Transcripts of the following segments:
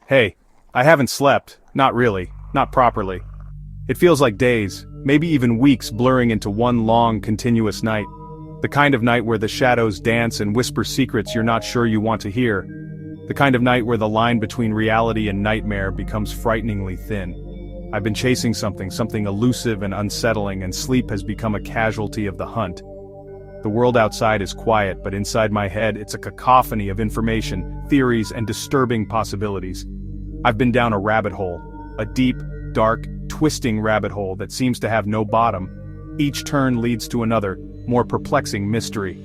Hey, I haven't slept, not really, not properly. It feels like days, maybe even weeks blurring into one long, continuous night. The kind of night where the shadows dance and whisper secrets you're not sure you want to hear. The kind of night where the line between reality and nightmare becomes frighteningly thin. I've been chasing something elusive and unsettling, and sleep has become a casualty of the hunt. The world outside is quiet, but inside my head it's a cacophony of information, theories, and disturbing possibilities. I've been down a rabbit hole, a deep, dark, twisting rabbit hole that seems to have no bottom. Each turn leads to another, more perplexing mystery.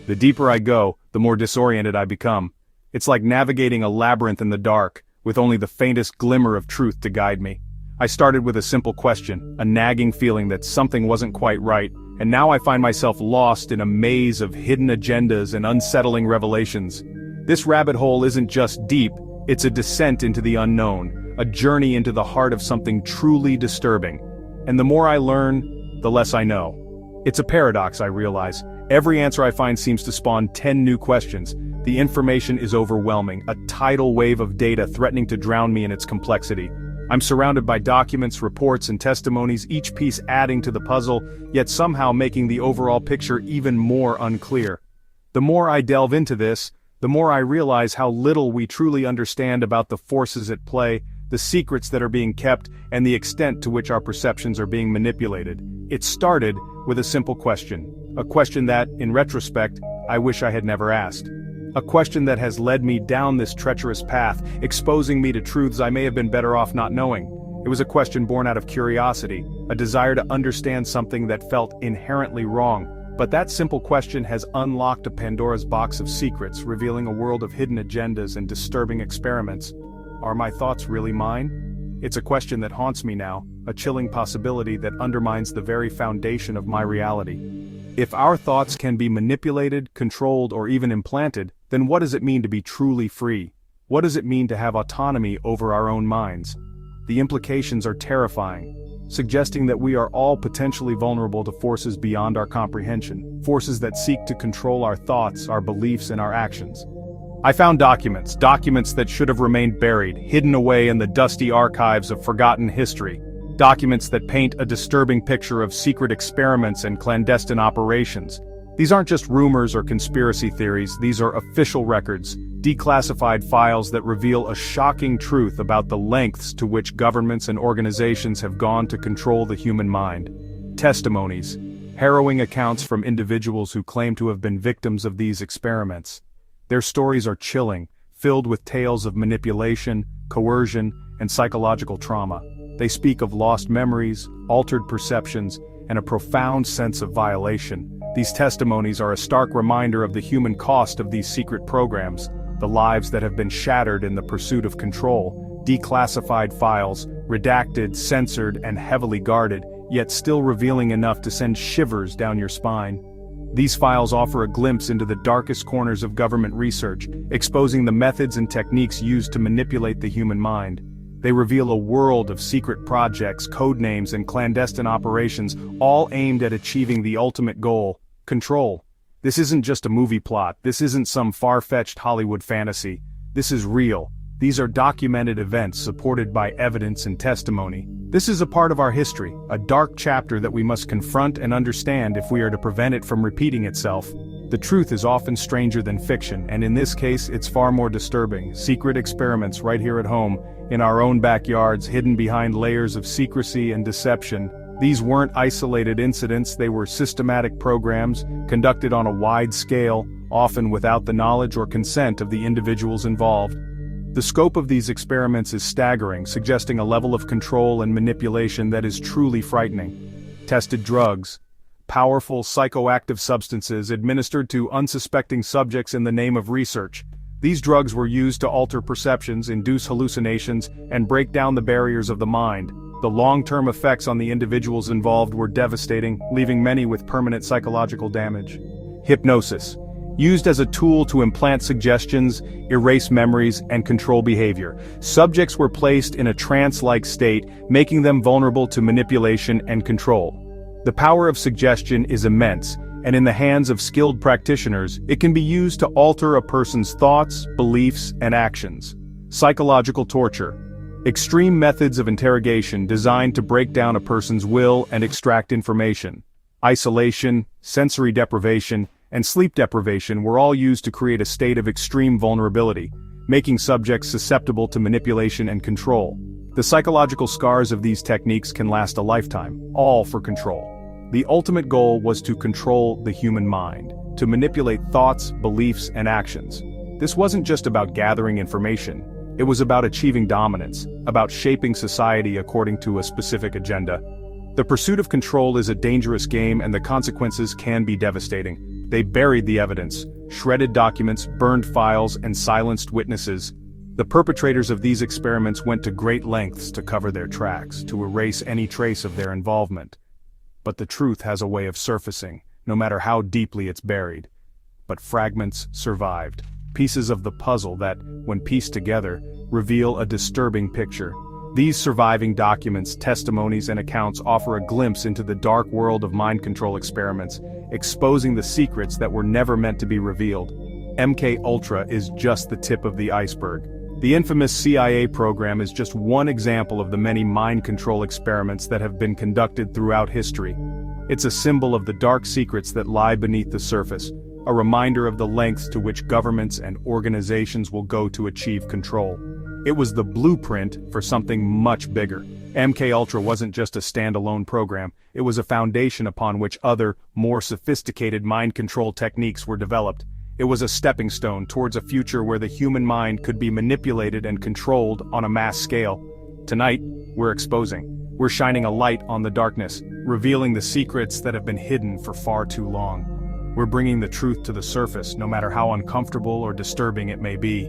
The deeper I go, the more disoriented I become. It's like navigating a labyrinth in the dark, with only the faintest glimmer of truth to guide me. I started with a simple question, a nagging feeling that something wasn't quite right, and now I find myself lost in a maze of hidden agendas and unsettling revelations. This rabbit hole isn't just deep, it's a descent into the unknown, a journey into the heart of something truly disturbing. And the more I learn, the less I know. It's a paradox, I realize. Every answer I find seems to spawn 10 new questions. The information is overwhelming, a tidal wave of data threatening to drown me in its complexity. I'm surrounded by documents, reports, and testimonies, each piece adding to the puzzle, yet somehow making the overall picture even more unclear. The more I delve into this, the more I realize how little we truly understand about the forces at play, the secrets that are being kept, and the extent to which our perceptions are being manipulated. It started with a simple question. A question that, in retrospect, I wish I had never asked. A question that has led me down this treacherous path, exposing me to truths I may have been better off not knowing. It was a question born out of curiosity, a desire to understand something that felt inherently wrong. But that simple question has unlocked a Pandora's box of secrets, revealing a world of hidden agendas and disturbing experiments. Are my thoughts really mine? It's a question that haunts me now, a chilling possibility that undermines the very foundation of my reality. If our thoughts can be manipulated, controlled, or even implanted, then what does it mean to be truly free? What does it mean to have autonomy over our own minds? The implications are terrifying, suggesting that we are all potentially vulnerable to forces beyond our comprehension, forces that seek to control our thoughts, our beliefs, and our actions. I found documents that should have remained buried, hidden away in the dusty archives of forgotten history. Documents that paint a disturbing picture of secret experiments and clandestine operations. These aren't just rumors or conspiracy theories, these are official records, declassified files that reveal a shocking truth about the lengths to which governments and organizations have gone to control the human mind. Testimonies, harrowing accounts from individuals who claim to have been victims of these experiments. Their stories are chilling, filled with tales of manipulation, coercion, and psychological trauma. They speak of lost memories, altered perceptions, and a profound sense of violation. These testimonies are a stark reminder of the human cost of these secret programs, the lives that have been shattered in the pursuit of control, declassified files, redacted, censored, and heavily guarded, yet still revealing enough to send shivers down your spine. These files offer a glimpse into the darkest corners of government research, exposing the methods and techniques used to manipulate the human mind. They reveal a world of secret projects, code names, and clandestine operations, all aimed at achieving the ultimate goal: control. This isn't just a movie plot, this isn't some far-fetched Hollywood fantasy. This is real. These are documented events supported by evidence and testimony. This is a part of our history, a dark chapter that we must confront and understand if we are to prevent it from repeating itself. The truth is often stranger than fiction, and in this case it's far more disturbing. Secret experiments right here at home, in our own backyards, hidden behind layers of secrecy and deception. These weren't isolated incidents, they were systematic programs, conducted on a wide scale, often without the knowledge or consent of the individuals involved. The scope of these experiments is staggering, suggesting a level of control and manipulation that is truly frightening. Tested drugs, powerful psychoactive substances administered to unsuspecting subjects in the name of research. These drugs were used to alter perceptions, induce hallucinations, and break down the barriers of the mind. The long-term effects on the individuals involved were devastating, leaving many with permanent psychological damage. Hypnosis. Used as a tool to implant suggestions, erase memories, and control behavior. Subjects were placed in a trance-like state, making them vulnerable to manipulation and control. The power of suggestion is immense, and in the hands of skilled practitioners, it can be used to alter a person's thoughts, beliefs, and actions. Psychological torture. Extreme methods of interrogation designed to break down a person's will and extract information. Isolation, sensory deprivation, and sleep deprivation were all used to create a state of extreme vulnerability, making subjects susceptible to manipulation and control. The psychological scars of these techniques can last a lifetime, all for control. The ultimate goal was to control the human mind, to manipulate thoughts, beliefs, and actions. This wasn't just about gathering information. It was about achieving dominance, about shaping society according to a specific agenda. The pursuit of control is a dangerous game, and the consequences can be devastating. They buried the evidence, shredded documents, burned files, and silenced witnesses. The perpetrators of these experiments went to great lengths to cover their tracks, to erase any trace of their involvement. But the truth has a way of surfacing, no matter how deeply it's buried. But fragments survived, pieces of the puzzle that, when pieced together, reveal a disturbing picture. These surviving documents, testimonies, and accounts offer a glimpse into the dark world of mind control experiments, exposing the secrets that were never meant to be revealed. MK-Ultra is just the tip of the iceberg. The infamous CIA program is just one example of the many mind control experiments that have been conducted throughout history. It's a symbol of the dark secrets that lie beneath the surface, a reminder of the lengths to which governments and organizations will go to achieve control. It was the blueprint for something much bigger. MK-Ultra wasn't just a standalone program, it was a foundation upon which other, more sophisticated mind control techniques were developed. It was a stepping stone towards a future where the human mind could be manipulated and controlled on a mass scale. Tonight, we're shining a light on the darkness, revealing the secrets that have been hidden for far too long. We're bringing the truth to the surface, no matter how uncomfortable or disturbing it may be.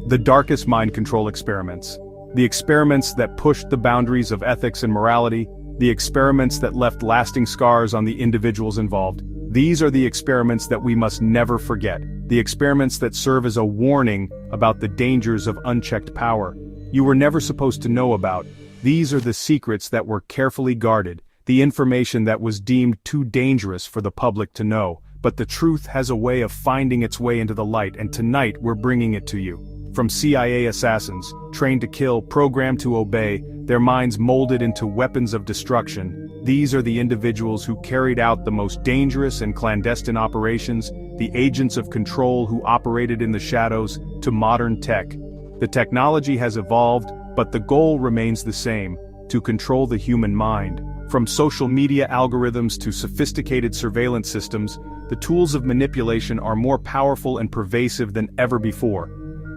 The darkest mind control experiments. The experiments that pushed the boundaries of ethics and morality, the experiments that left lasting scars on the individuals involved. These are the experiments that we must never forget, the experiments that serve as a warning about the dangers of unchecked power. You were never supposed to know about. These are the secrets that were carefully guarded, the information that was deemed too dangerous for the public to know. But the truth has a way of finding its way into the light, and tonight we're bringing it to you. From CIA assassins, trained to kill, programmed to obey, their minds molded into weapons of destruction, these are the individuals who carried out the most dangerous and clandestine operations, the agents of control who operated in the shadows, to modern tech. The technology has evolved, but the goal remains the same: to control the human mind. From social media algorithms to sophisticated surveillance systems, the tools of manipulation are more powerful and pervasive than ever before.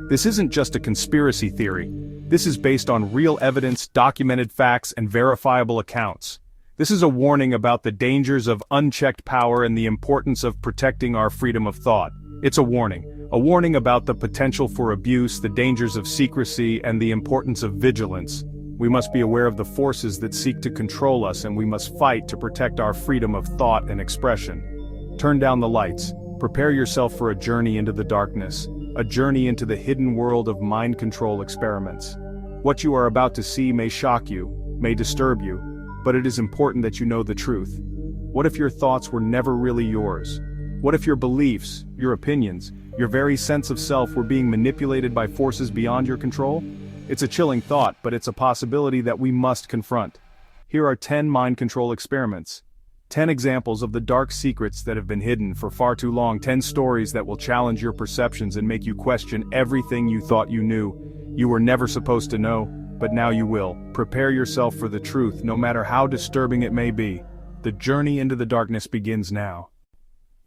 This isn't just a conspiracy theory. This is based on real evidence, documented facts, and verifiable accounts. This is a warning about the dangers of unchecked power and the importance of protecting our freedom of thought. It's a warning about the potential for abuse, the dangers of secrecy, and the importance of vigilance. We must be aware of the forces that seek to control us, and we must fight to protect our freedom of thought and expression. Turn down the lights. Prepare yourself for a journey into the darkness, a journey into the hidden world of mind control experiments. What you are about to see may shock you, may disturb you, but it is important that you know the truth. What if your thoughts were never really yours? What if your beliefs, your opinions, your very sense of self were being manipulated by forces beyond your control? It's a chilling thought, but it's a possibility that we must confront. Here are 10 mind control experiments. 10 examples of the dark secrets that have been hidden for far too long. 10 stories that will challenge your perceptions and make you question everything you thought you knew. You were never supposed to know, but now you will. Prepare yourself for the truth, no matter how disturbing it may be. The journey into the darkness begins now.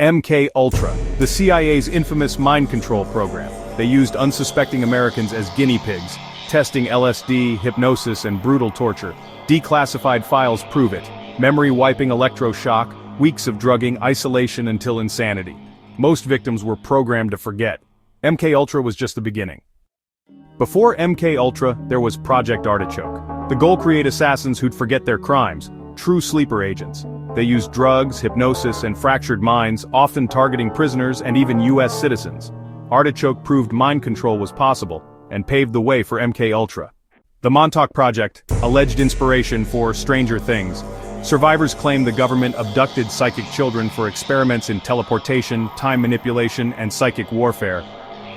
MK-Ultra, the CIA's infamous mind control program. They used unsuspecting Americans as guinea pigs, testing LSD, hypnosis, and brutal torture. Declassified files prove it. Memory wiping electroshock, weeks of drugging, isolation until insanity. Most victims were programmed to forget. MK-Ultra was just the beginning. Before MK-Ultra, there was Project Artichoke. The goal: create assassins who'd forget their crimes, true sleeper agents. They used drugs, hypnosis, and fractured minds, often targeting prisoners and even US citizens. Artichoke proved mind control was possible, and paved the way for MK-Ultra. The Montauk Project, alleged inspiration for Stranger Things. Survivors claim the government abducted psychic children for experiments in teleportation, time manipulation, and psychic warfare.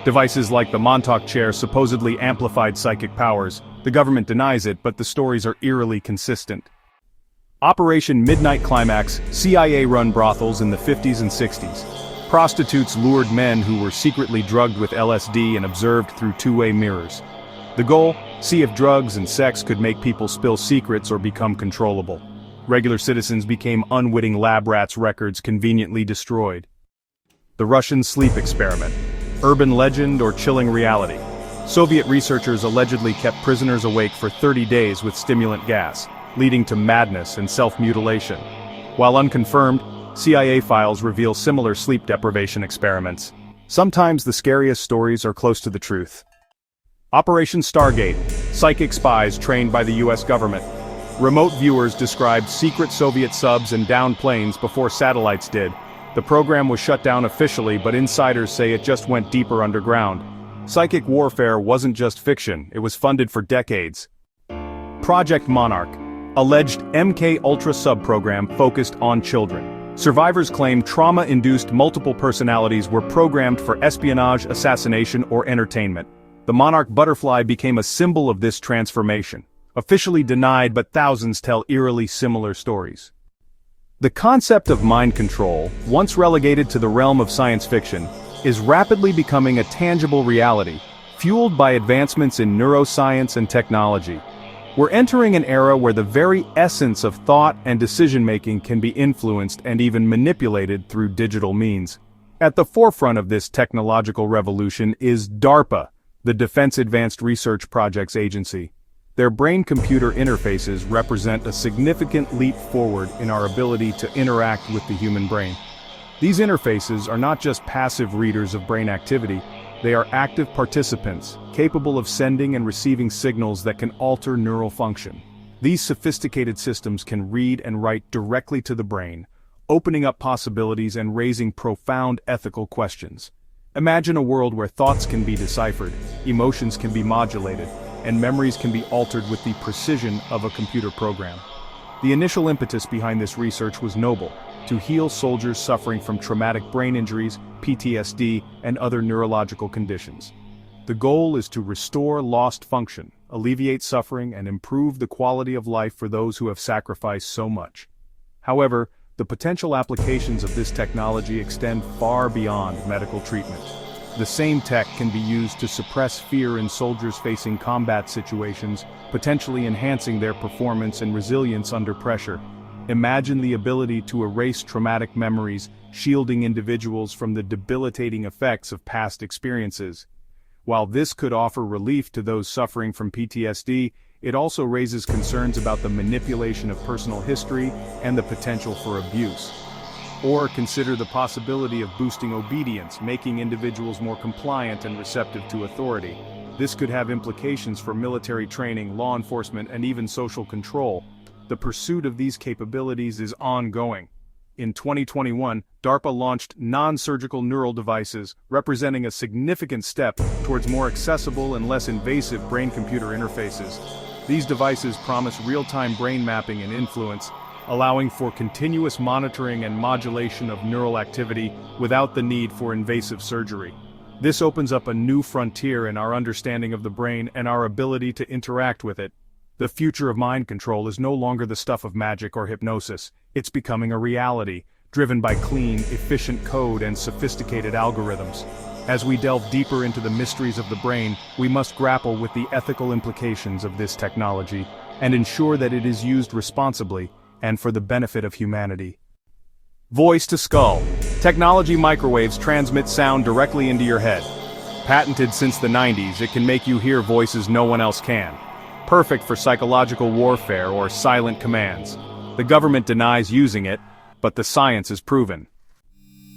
Devices like the Montauk chair supposedly amplified psychic powers. The government denies it, but the stories are eerily consistent. Operation Midnight Climax, CIA-run brothels in the 50s and 60s. Prostitutes lured men who were secretly drugged with LSD and observed through two-way mirrors. The goal? See if drugs and sex could make people spill secrets or become controllable. Regular citizens became unwitting lab rats, records conveniently destroyed. The Russian sleep experiment. Urban legend or chilling reality? Soviet researchers allegedly kept prisoners awake for 30 days with stimulant gas, leading to madness and self-mutilation. While unconfirmed, CIA files reveal similar sleep deprivation experiments. Sometimes the scariest stories are close to the truth. Operation Stargate, psychic spies trained by the US government. Remote viewers described secret Soviet subs and downed planes before satellites did. The program was shut down officially, but insiders say it just went deeper underground. Psychic warfare wasn't just fiction, it was funded for decades. Project Monarch, alleged MK-Ultra sub-program focused on children. Survivors claim trauma-induced multiple personalities were programmed for espionage, assassination, or entertainment. The Monarch butterfly became a symbol of this transformation. Officially denied, but thousands tell eerily similar stories. The concept of mind control, once relegated to the realm of science fiction, is rapidly becoming a tangible reality, fueled by advancements in neuroscience and technology. We're entering an era where the very essence of thought and decision-making can be influenced and even manipulated through digital means. At the forefront of this technological revolution is DARPA, the Defense Advanced Research Projects Agency. Their brain-computer interfaces represent a significant leap forward in our ability to interact with the human brain. These interfaces are not just passive readers of brain activity, they are active participants, capable of sending and receiving signals that can alter neural function. These sophisticated systems can read and write directly to the brain, opening up possibilities and raising profound ethical questions. Imagine a world where thoughts can be deciphered, emotions can be modulated, and memories can be altered with the precision of a computer program. The initial impetus behind this research was noble: to heal soldiers suffering from traumatic brain injuries, PTSD, and other neurological conditions. The goal is to restore lost function, alleviate suffering, and improve the quality of life for those who have sacrificed so much. However, the potential applications of this technology extend far beyond medical treatment. The same tech can be used to suppress fear in soldiers facing combat situations, potentially enhancing their performance and resilience under pressure. Imagine the ability to erase traumatic memories, shielding individuals from the debilitating effects of past experiences. While this could offer relief to those suffering from PTSD, it also raises concerns about the manipulation of personal history and the potential for abuse. Or consider the possibility of boosting obedience, making individuals more compliant and receptive to authority. This could have implications for military training, law enforcement, and even social control. The pursuit of these capabilities is ongoing. In 2021, DARPA launched non-surgical neural devices, representing a significant step towards more accessible and less invasive brain-computer interfaces. These devices promise real-time brain mapping and influence, allowing for continuous monitoring and modulation of neural activity without the need for invasive surgery. This opens up a new frontier in our understanding of the brain and our ability to interact with it. The future of mind control is no longer the stuff of magic or hypnosis. It's becoming a reality, driven by clean, efficient code and sophisticated algorithms. As we delve deeper into the mysteries of the brain, we must grapple with the ethical implications of this technology and ensure that it is used responsibly and for the benefit of humanity. Voice to skull. Technology microwaves transmit sound directly into your head. Patented since the 90s, it can make you hear voices no one else can. Perfect for psychological warfare or silent commands. The government denies using it, but the science is proven.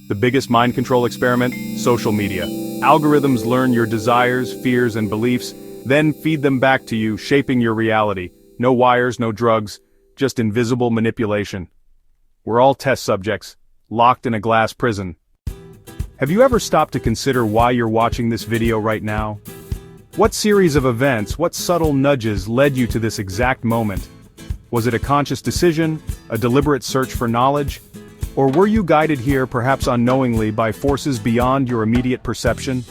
The biggest mind control experiment? Social media. Algorithms learn your desires, fears, and beliefs, then feed them back to you, shaping your reality. No wires, no drugs, just invisible manipulation. We're all test subjects, locked in a glass prison. Have you ever stopped to consider why you're watching this video right now? What series of events, what subtle nudges led you to this exact moment? Was it a conscious decision, a deliberate search for knowledge? Or were you guided here, perhaps unknowingly, by forces beyond your immediate perception?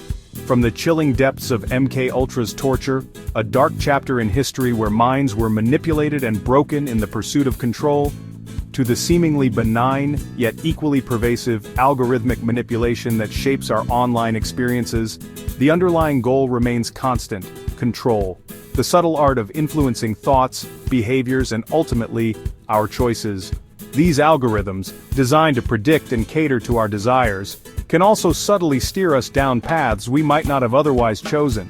From the chilling depths of MK Ultra's torture, a dark chapter in history where minds were manipulated and broken in the pursuit of control, to the seemingly benign, yet equally pervasive, algorithmic manipulation that shapes our online experiences, the underlying goal remains constant: control. The subtle art of influencing thoughts, behaviors, and ultimately, our choices. These algorithms, designed to predict and cater to our desires, can also subtly steer us down paths we might not have otherwise chosen.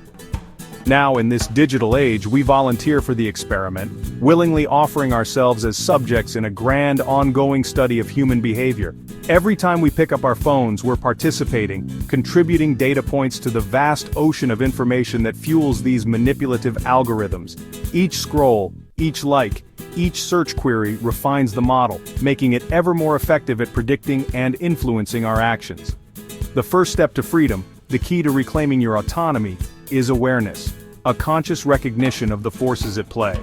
Now, in this digital age, we volunteer for the experiment, willingly offering ourselves as subjects in a grand, ongoing study of human behavior. Every time we pick up our phones, we're participating, contributing data points to the vast ocean of information that fuels these manipulative algorithms. Each scroll, each like, each search query refines the model, making it ever more effective at predicting and influencing our actions. The first step to freedom, the key to reclaiming your autonomy, is awareness, a conscious recognition of the forces at play.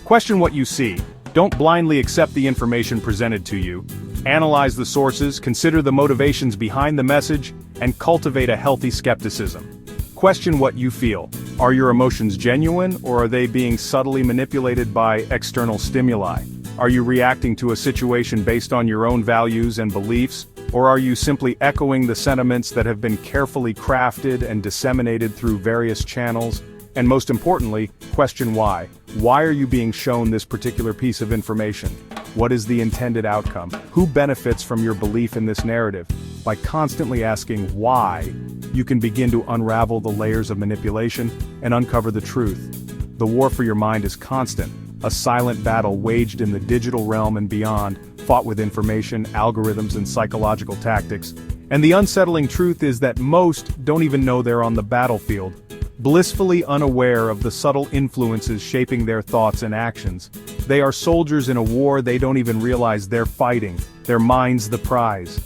Question what you see. Don't blindly accept the information presented to you. Analyze the sources, consider the motivations behind the message, and cultivate a healthy skepticism. Question what you feel. Are your emotions genuine, or are they being subtly manipulated by external stimuli? Are you reacting to a situation based on your own values and beliefs, or are you simply echoing the sentiments that have been carefully crafted and disseminated through various channels? And most importantly, question why. Why are you being shown this particular piece of information? What is the intended outcome? Who benefits from your belief in this narrative? By constantly asking why, you can begin to unravel the layers of manipulation and uncover the truth. The war for your mind is constant, a silent battle waged in the digital realm and beyond, fought with information, algorithms, and psychological tactics. And the unsettling truth is that most don't even know they're on the battlefield, blissfully unaware of the subtle influences shaping their thoughts and actions. They are soldiers in a war they don't even realize they're fighting, their mind's the prize.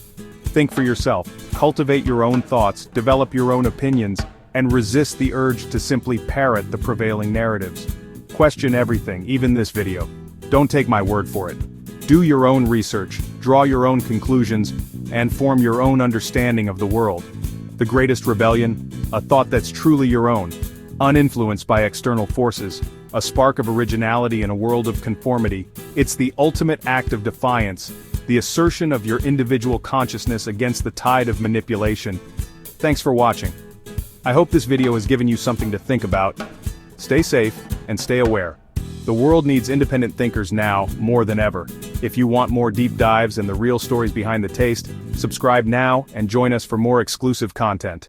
Think for yourself, cultivate your own thoughts, develop your own opinions, and resist the urge to simply parrot the prevailing narratives. Question everything, even this video. Don't take my word for it. Do your own research, draw your own conclusions, and form your own understanding of the world. The greatest rebellion, a thought that's truly your own, uninfluenced by external forces, a spark of originality in a world of conformity. It's the ultimate act of defiance, the assertion of your individual consciousness against the tide of manipulation. Thanks for watching. I hope this video has given you something to think about. Stay safe and stay aware. The world needs independent thinkers now, more than ever. If you want more deep dives and the real stories behind the taste, subscribe now and join us for more exclusive content.